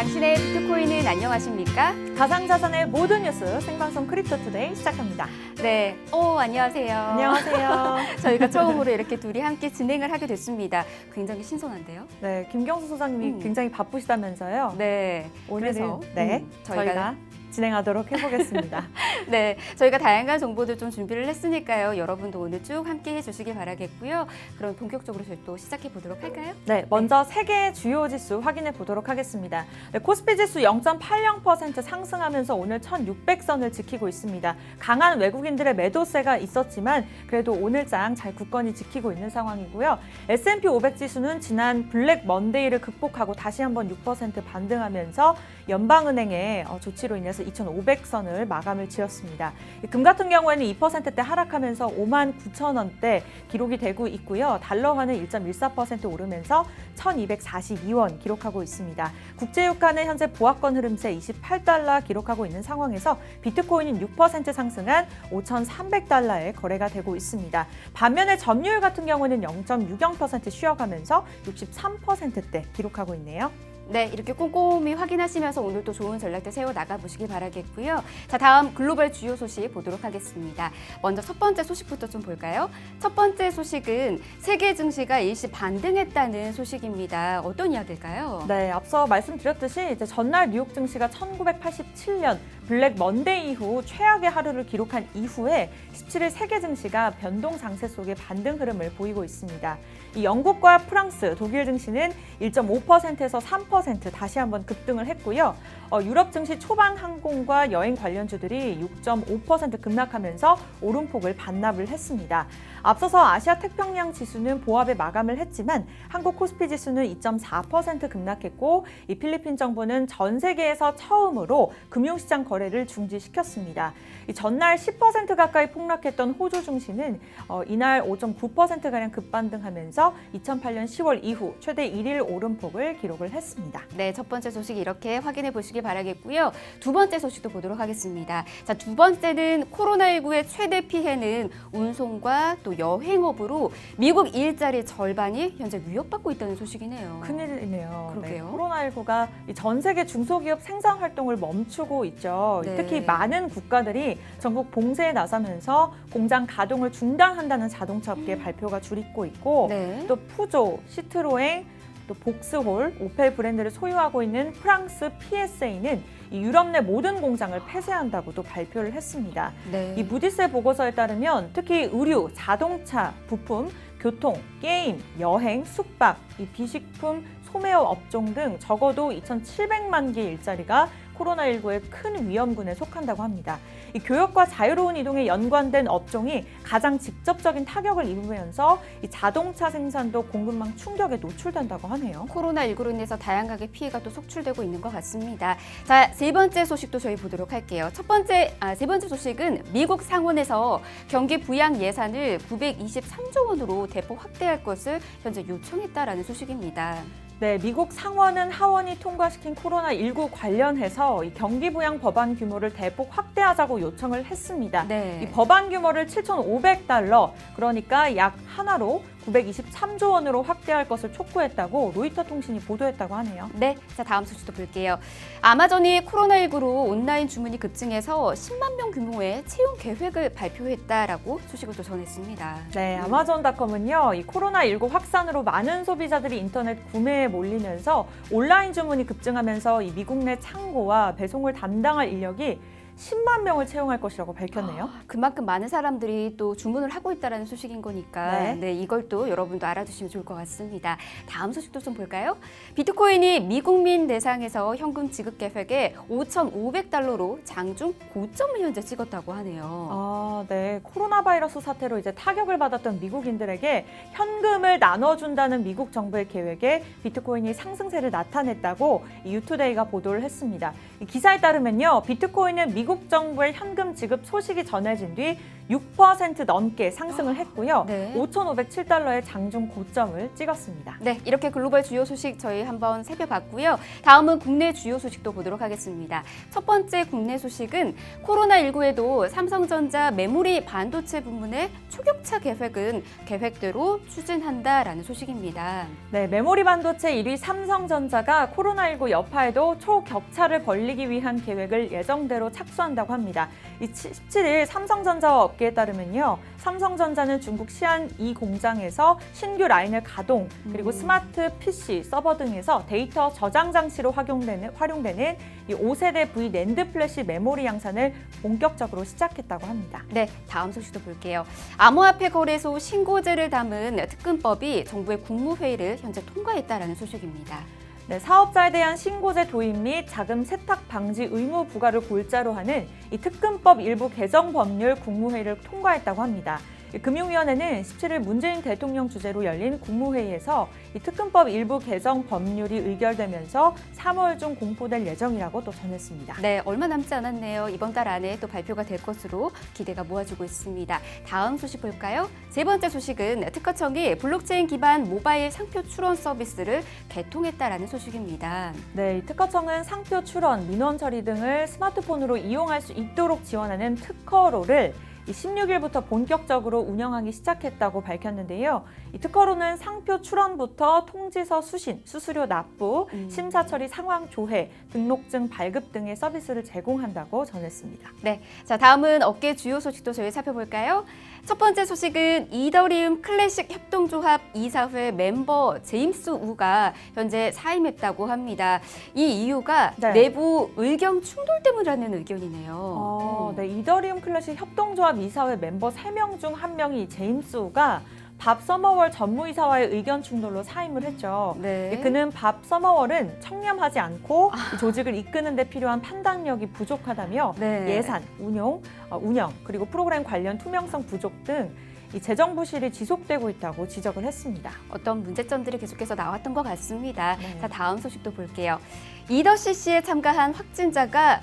당신의 비트코인은 안녕하십니까? 가상자산의 모든 뉴스 생방송 크립토투데이 시작합니다. 네, 안녕하세요. 안녕하세요. 저희가 처음으로 이렇게 둘이 함께 진행을 하게 됐습니다. 굉장히 신선한데요? 네, 김경수 소장님이 굉장히 바쁘시다면서요. 네, 오늘은 저희가 진행하도록 해보겠습니다. 네, 저희가 다양한 정보들 좀 준비를 했으니까요. 여러분도 오늘 쭉 함께 해주시기 바라겠고요. 그럼 본격적으로 저희 또 시작해 보도록 할까요? 네, 먼저 세계 주요 지수 확인해 보도록 하겠습니다. 네, 코스피 지수 0.80% 상승하면서 오늘 1600선을 지키고 있습니다. 강한 외국인들의 매도세가 있었지만 그래도 오늘장 잘 굳건히 지키고 있는 상황이고요. S&P 500 지수는 지난 블랙 먼데이를 극복하고 다시 한번 6% 반등하면서 연방은행의 조치로 인해서 2,500선을 마감을 지었습니다. 금 같은 경우에는 2%대 하락하면서 59,000원대 기록이 되고 있고요. 달러화는 1.14% 오르면서 1,242원 기록하고 있습니다. 국제유가는 현재 보합권 흐름세 28달러 기록하고 있는 상황에서 비트코인은 6% 상승한 5,300달러에 거래가 되고 있습니다. 반면에 점유율 같은 경우는 0.60% 쉬어가면서 63%대 기록하고 있네요. 네, 이렇게 꼼꼼히 확인하시면서 오늘 또 좋은 전략들 세워 나가보시기 바라겠고요. 자, 다음 글로벌 주요 소식 보도록 하겠습니다. 먼저 첫 번째 소식부터 좀 볼까요? 첫 번째 소식은 세계 증시가 일시 반등했다는 소식입니다. 어떤 이야기일까요? 네, 앞서 말씀드렸듯이 이제 전날 뉴욕 증시가 1987년 블랙 먼데이 이후 최악의 하루를 기록한 이후에 17일 세계 증시가 변동 장세 속의 반등 흐름을 보이고 있습니다. 이 영국과 프랑스, 독일 증시는 1.5%에서 3% 다시 한번 급등을 했고요. 유럽 증시 초반 항공과 여행 관련주들이 6.5% 급락하면서 오름폭을 반납을 했습니다. 앞서서 아시아 태평양 지수는 보합에 마감을 했지만 한국 코스피 지수는 2.4% 급락했고 이 필리핀 정부는 전 세계에서 처음으로 금융시장 거래를 중지시켰습니다. 이 전날 10% 가까이 폭락했던 호주 증시는 이날 5.9%가량 급반등하면서 2008년 10월 이후 최대 1일 오름폭을 기록을 했습니다. 네, 첫 번째 소식 이렇게 확인해 보시기 바라겠고요. 두 번째 소식도 보도록 하겠습니다. 자, 두 번째는 코로나19의 최대 피해는 운송과 또 여행업으로 미국 일자리 절반이 현재 위협받고 있다는 소식이네요. 큰일이네요. 그러게요. 네, 코로나19가 전 세계 중소기업 생산 활동을 멈추고 있죠. 네. 특히 많은 국가들이 전국 봉쇄에 나서면서 공장 가동을 중단한다는 자동차 업계 발표가 줄이고 있고 네. 또 푸조, 시트로엥, 또 복스홀, 오펠 브랜드를 소유하고 있는 프랑스 PSA는 이 유럽 내 모든 공장을 폐쇄한다고도 발표를 했습니다. 네. 이 무디스의 보고서에 따르면 특히 의류, 자동차, 부품, 교통, 게임, 여행, 숙박, 이 비식품, 소매업 업종 등 적어도 2,700만 개의 일자리가 코로나19의 큰 위험군에 속한다고 합니다. 이 교역과 자유로운 이동에 연관된 업종이 가장 직접적인 타격을 입으면서 이 자동차 생산도 공급망 충격에 노출된다고 하네요. 코로나19로 인해서 다양하게 피해가 또 속출되고 있는 것 같습니다. 자, 세 번째 소식도 저희 보도록 할게요. 세 번째 소식은 미국 상원에서 경기 부양 예산을 923조 원으로 대폭 확대할 것을 현재 요청했다라는 소식입니다. 네, 미국 상원은 하원이 통과시킨 코로나19 관련해서 이 경기 부양 법안 규모를 대폭 확대하자고 요청을 했습니다. 네. 이 법안 규모를 7,500달러, 그러니까 약 하나로 923조 원으로 확대할 것을 촉구했다고 로이터 통신이 보도했다고 하네요. 네, 자 다음 소식도 볼게요. 아마존이 코로나19로 온라인 주문이 급증해서 10만 명 규모의 채용 계획을 발표했다라고 소식을 또 전했습니다. 네, 아마존닷컴은요, 이 코로나19 확산으로 많은 소비자들이 인터넷 구매에 몰리면서 온라인 주문이 급증하면서 이 미국 내 창고와 배송을 담당할 인력이 10만 명을 채용할 것이라고 밝혔네요. 그만큼 많은 사람들이 또 주문을 하고 있다는 소식인 거니까 네, 이걸 또 여러분도 알아두시면 좋을 것 같습니다. 다음 소식도 좀 볼까요? 비트코인이 미국민 대상에서 현금 지급 계획에 5,500달러로 장중 고점을 현재 찍었다고 하네요. 네. 코로나 바이러스 사태로 이제 타격을 받았던 미국인들에게 현금을 나눠준다는 미국 정부의 계획에 비트코인이 상승세를 나타냈다고 이 유투데이가 보도를 했습니다. 이 기사에 따르면요, 비트코인은 미국 정부의 현금 지급 소식이 전해진 뒤 6% 넘게 상승을 했고요. 네. 5,507달러의 장중 고점을 찍었습니다. 네, 이렇게 글로벌 주요 소식 저희 한번 살펴봤고요. 다음은 국내 주요 소식도 보도록 하겠습니다. 첫 번째 국내 소식은 코로나19에도 삼성전자 메모리 반도체 부문의 초격차 계획은 계획대로 추진한다라는 소식입니다. 네, 메모리 반도체 1위 삼성전자가 코로나19 여파에도 초격차를 벌리기 위한 계획을 예정대로 착수한다고 합니다. 17일 삼성전자와 업계에 따르면요. 삼성전자는 중국 시안 2 공장에서 신규 라인을 가동, 그리고 스마트 PC, 서버 등에서 데이터 저장 장치로 활용되는 이 5세대 V 낸드 플래시 메모리 양산을 본격적으로 시작했다고 합니다. 네, 다음 소식도 볼게요. 암호화폐 거래소 신고제를 담은 특근법이 정부의 국무회의를 현재 통과했다라는 소식입니다. 네, 사업자에 대한 신고제 도입 및 자금 세탁 방지 의무 부과를 골자로 하는 이 특근법 일부 개정 법률 국무회의를 통과했다고 합니다. 금융위원회는 17일 문재인 대통령 주재로 열린 국무회의에서 이 특근법 일부 개정 법률이 의결되면서 3월 중 공포될 예정이라고 또 전했습니다. 네, 얼마 남지 않았네요. 이번 달 안에 또 발표가 될 것으로 기대가 모아지고 있습니다. 다음 소식 볼까요? 세 번째 소식은 특허청이 블록체인 기반 모바일 상표 출원 서비스를 개통했다라는 소식입니다. 네, 이 특허청은 상표 출원, 민원 처리 등을 스마트폰으로 이용할 수 있도록 지원하는 특허로를 16일부터 본격적으로 운영하기 시작했다고 밝혔는데요. 이 특허로는 상표 출원부터 통지서 수신, 수수료 납부, 심사 처리 상황 조회, 등록증 발급 등의 서비스를 제공한다고 전했습니다. 네, 자 다음은 업계 주요 소식도 저희 살펴볼까요? 첫 번째 소식은 이더리움 클래식 협동조합 이사회 멤버 제임스 우가 현재 사임했다고 합니다. 이 이유가 네. 내부 의견 충돌 때문이라는 의견이네요. 네, 이더리움 클래식 협동조합 이사회 멤버 3명 중 1명이 제임스 우가 밥 서머월 전무이사와의 의견 충돌로 사임을 했죠. 네. 그는 밥 서머월은 청렴하지 않고 이 조직을 이끄는 데 필요한 판단력이 부족하다며 네. 예산, 운영, 그리고 프로그램 관련 투명성 부족 등 이 재정 부실이 지속되고 있다고 지적을 했습니다. 어떤 문제점들이 계속해서 나왔던 것 같습니다. 네. 자, 다음 소식도 볼게요. 이더CC에 참가한 확진자가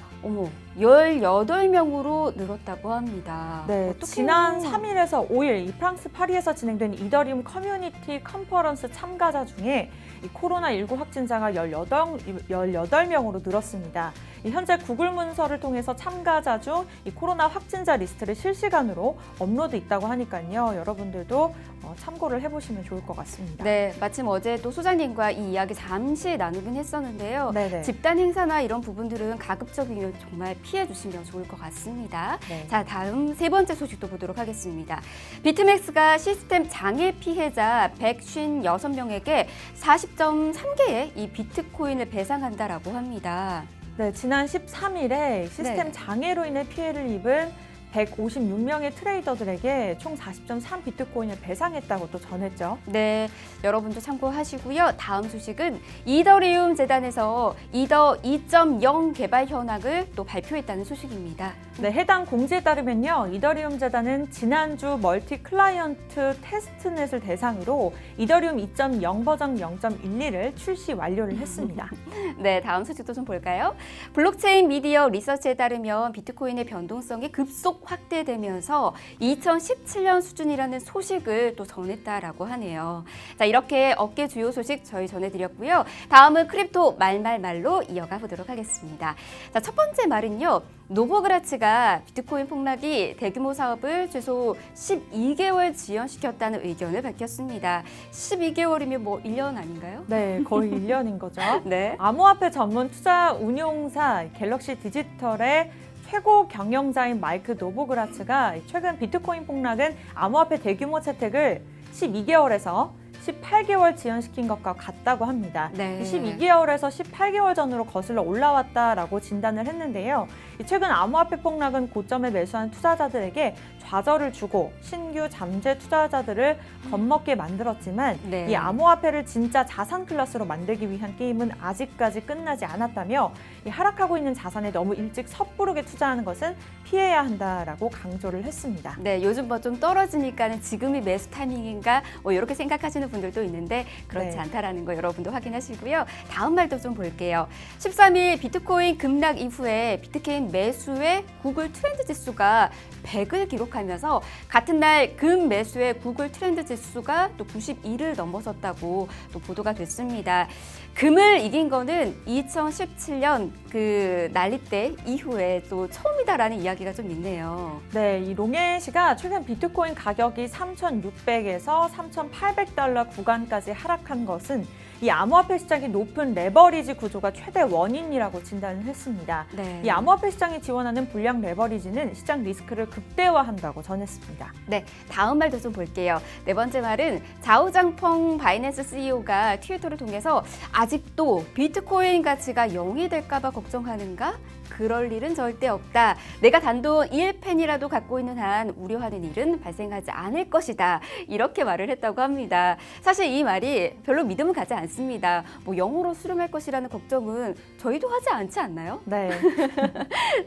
18명으로 늘었다고 합니다. 네, 어떡해요? 지난 3일에서 5일 이 프랑스 파리에서 진행된 이더리움 커뮤니티 컨퍼런스 참가자 중에 이 코로나19 확진자가 18명으로 늘었습니다. 현재 구글 문서를 통해서 참가자 중 이 코로나 확진자 리스트를 실시간으로 업로드 있다고 하니까요. 여러분들도 참고를 해보시면 좋을 것 같습니다. 네, 마침 어제 또 소장님과 이 이야기 잠시 나누긴 했었는데요. 네네. 집단 행사나 이런 부분들은 가급적이면 정말 피해 주시면 좋을 것 같습니다. 네. 자, 다음 세 번째 소식도 보도록 하겠습니다. 비트맥스가 시스템 장애 피해자 156명에게 40.3개의 이 비트코인을 배상한다라고 합니다. 네, 지난 13일에 시스템 네. 장애로 인해 피해를 입은 156명의 트레이더들에게 총 40.3 비트코인을 배상했다고 또 전했죠. 네, 여러분도 참고하시고요. 다음 소식은 이더리움 재단에서 이더 2.0 개발 현황을 또 발표했다는 소식입니다. 네, 해당 공지에 따르면요. 이더리움 재단은 지난주 멀티 클라이언트 테스트넷을 대상으로 이더리움 2.0 버전 0.12를 출시 완료를 했습니다. 네, 다음 소식도 좀 볼까요? 블록체인 미디어 리서치에 따르면 비트코인의 변동성이 급속 확대되면서 2017년 수준이라는 소식을 또 전했다라고 하네요. 자, 이렇게 업계 주요 소식 저희 전해드렸고요. 다음은 크립토 말말말로 이어가 보도록 하겠습니다. 자, 첫 번째 말은요. 노보그라츠가 비트코인 폭락이 대규모 사업을 최소 12개월 지연시켰다는 의견을 밝혔습니다. 12개월이면 뭐 1년 아닌가요? 네, 거의 1년인 거죠. 네. 암호화폐 전문 투자 운용사 갤럭시 디지털의 최고 경영자인 마이크 노보그라츠가 최근 비트코인 폭락은 암호화폐 대규모 채택을 12개월에서 18개월 지연시킨 것과 같다고 합니다. 네. 12개월에서 18개월 전으로 거슬러 올라왔다라고 진단을 했는데요. 최근 암호화폐 폭락은 고점에 매수한 투자자들에게 좌절을 주고 신규 잠재 투자자들을 겁먹게 만들었지만 네. 이 암호화폐를 진짜 자산 클래스로 만들기 위한 게임은 아직까지 끝나지 않았다며 이 하락하고 있는 자산에 너무 일찍 섣부르게 투자하는 것은 피해야 한다라고 강조를 했습니다. 네, 요즘 뭐 좀 떨어지니까는 지금이 매수 타이밍인가 이렇게 생각하시는 분들도 있는데 그렇지 네. 않다라는 거 여러분도 확인하시고요. 다음 말도 좀 볼게요. 13일 비트코인 급락 이후에 비트코인 매수의 구글 트렌드 지수가 100을 기록하면서 같은 날 금 매수의 구글 트렌드 지수가 또 92를 넘어섰다고 또 보도가 됐습니다. 금을 이긴 거는 2017년 그 난리 때 이후에 또 처음이다라는 이야기가 좀 있네요. 네, 이 롱앤시가 최근 비트코인 가격이 3,600에서 3,800달러 구간까지 하락한 것은 이 암호화폐 시장이 높은 레버리지 구조가 최대 원인이라고 진단을 했습니다. 네. 이 암호화폐 시장이 지원하는 불량 레버리지는 시장 리스크를 극대화한다고 전했습니다. 네, 다음 말도 좀 볼게요. 네 번째 말은 자오장펑 바이낸스 CEO가 트위터를 통해서 아직도 비트코인 가치가 0이 될까 봐 걱정하는가? 그럴 일은 절대 없다. 내가 단돈 1펜이라도 갖고 있는 한 우려하는 일은 발생하지 않을 것이다. 이렇게 말을 했다고 합니다. 사실 이 말이 별로 믿음은 가지 않습니다. 뭐 0으로 수렴할 것이라는 걱정은 저희도 하지 않지 않나요? 네.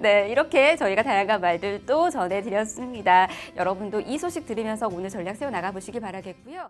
네, 이렇게 저희가 다양한 말들도 전해드렸습니다. 여러분도 이 소식 들으면서 오늘 전략 세워 나가보시기 바라겠고요.